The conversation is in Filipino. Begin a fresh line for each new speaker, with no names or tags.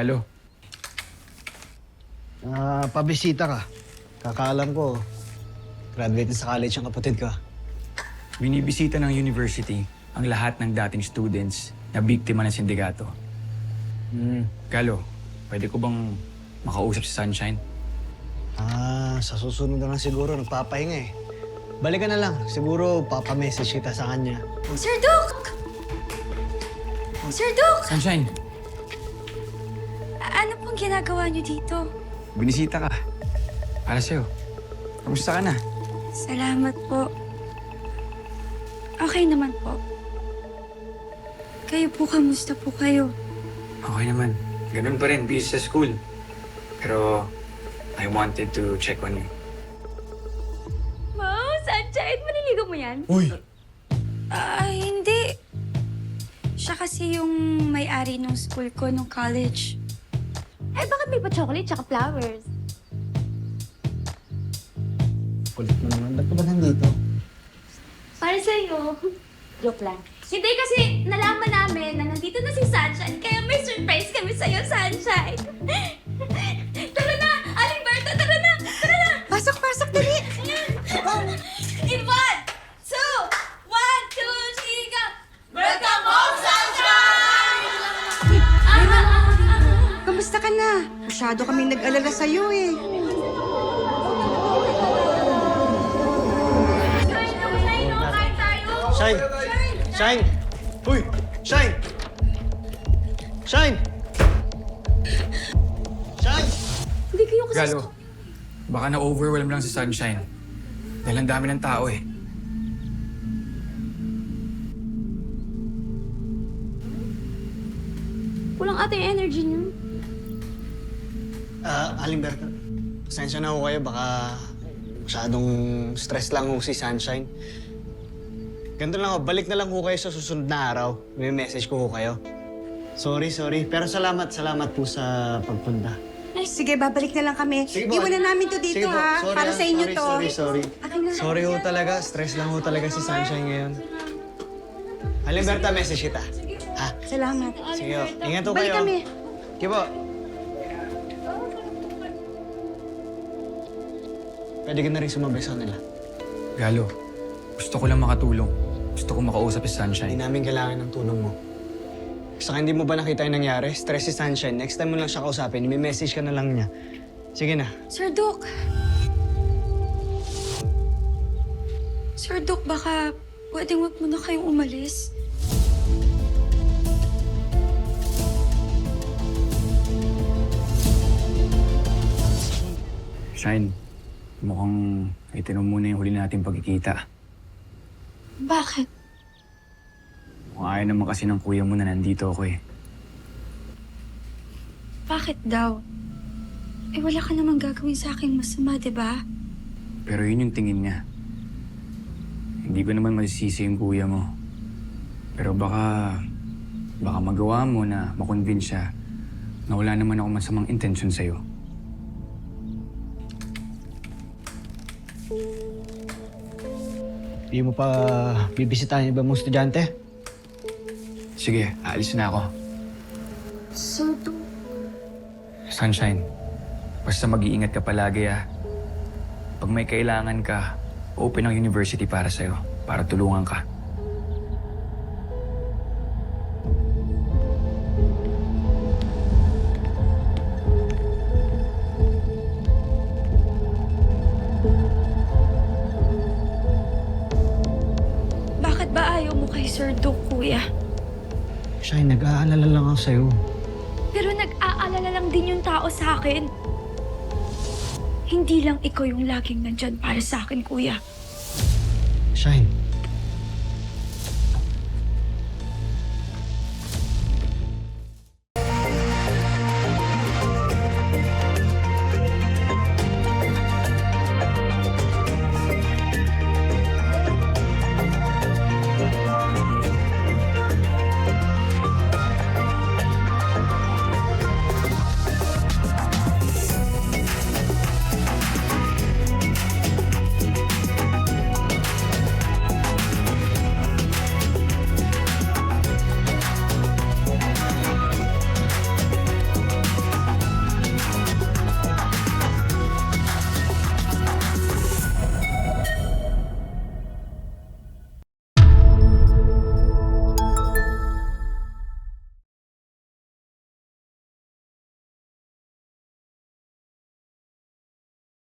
Galo,
Pabisita ka. Kakaalam ko, graduate na sa college ang kapatid ka.
binibisita ng university ang lahat ng dating students na biktima ng sindikato. Galo, pwede ko bang makausap si Sunshine?
Sa susunod na lang siguro, nagpapahinga eh. Balik ka na lang. Siguro, papamessage kita sa kanya.
Sir Duke! Sir Duke!
Sunshine,
Ano pong ginagawa niyo dito?
binisita ka. Para sa'yo. Kamusta ka na?
Salamat po. Okay naman po. Kayo po, kamusta po kayo?
Okay naman. Ganun pa rin, busy sa school. Pero I wanted to check on you.
Wow, Sunshine! Maniligaw mo yan?
Uy!
Hindi. Siya kasi yung may-ari ng school ko nung college.
Eh, bakit may pa-chocolate tsaka flowers?
Kulit mo naman. Ba't ka ba nandito?
Para sa'yo. Joke lang. Hindi kasi nalaman namin na nandito na si Sunshine, kaya may surprise kami sa'yo, Sunshine. Tara na! Aliberto, tara na! Tara na!
Pasok, dali!
In 1, 2, 1, 2, 3, go! Welcome home, Sunshine!
Kamusta ka na? Masyado kaming nag-alala sa'yo eh.
Kain tayo!
Shine! Shine! Uy! Shine! Shine! Shine!
Hindi kayo kasi...
Galo, baka na-overwhelm lang si Sunshine. Dahil ang dami ng tao eh.
Kulang ata yung energy niyo.
Alimberto, pasensya na ho kayo. Baka masyadong stress lang ho si Sunshine. Ganito lang ho, balik na lang ho kayo sa susunod na araw. May message ko ho kayo. Sorry. Pero salamat po sa pagpunta.
Sige, babalik na lang kami.
Sige po.
Iwanan namin to dito,
Sige po.
ha?
Sorry,
Para sa inyo to.
Sorry.
Akin na.
Sorry ho talaga. Stress lang ho talaga si Sunshine ngayon. Alimberto, message kita. Ha?
Salamat.
Sige ho. Ingat ho
Balik
kayo.
kami.
Sige po. Pwede ka na rin sumabay sa kanila.
Galo, gusto ko lang makatulong. Gusto ko makausap si Sunshine.
Hindi namin kailangan ng tulong mo. Saka hindi mo ba nakita yung nangyari? Stress si Sunshine. Next time mo lang siya kausapin, may message ka na lang niya. Sige na.
Sir Duke. Sir Duke, baka pwedeng wag mo na kayong umalis.
Shine, mukhang itinom muna yung huli natin pagkikita.
Bakit?
Kung ayaw naman kasi ng kuya mo na nandito ako eh.
Bakit daw? Eh, wala ka namang gagawin sa aking masama, di ba?
Pero yun yung tingin niya. Hindi ko naman masisisi yung kuya mo. Pero baka magawa mo na makonvince siya na wala naman ako masamang intensyon sa'yo.
Hindi mo pa bibisitahin yung iba mong estudyante?
Sige, aalis na ako.
Sir Duke.
Sunshine, basta mag-iingat ka palagi ah. Pag may kailangan ka, open ang university para sa'yo, para tulungan ka.
Bakit ba ayaw mo kay Sir Duke, kuya?
Shine, nag-aalala lang ako sa'yo.
Pero nag-aalala lang din yung tao sa akin. Hindi lang ikaw yung laging nandyan para sa akin, kuya.
Shine,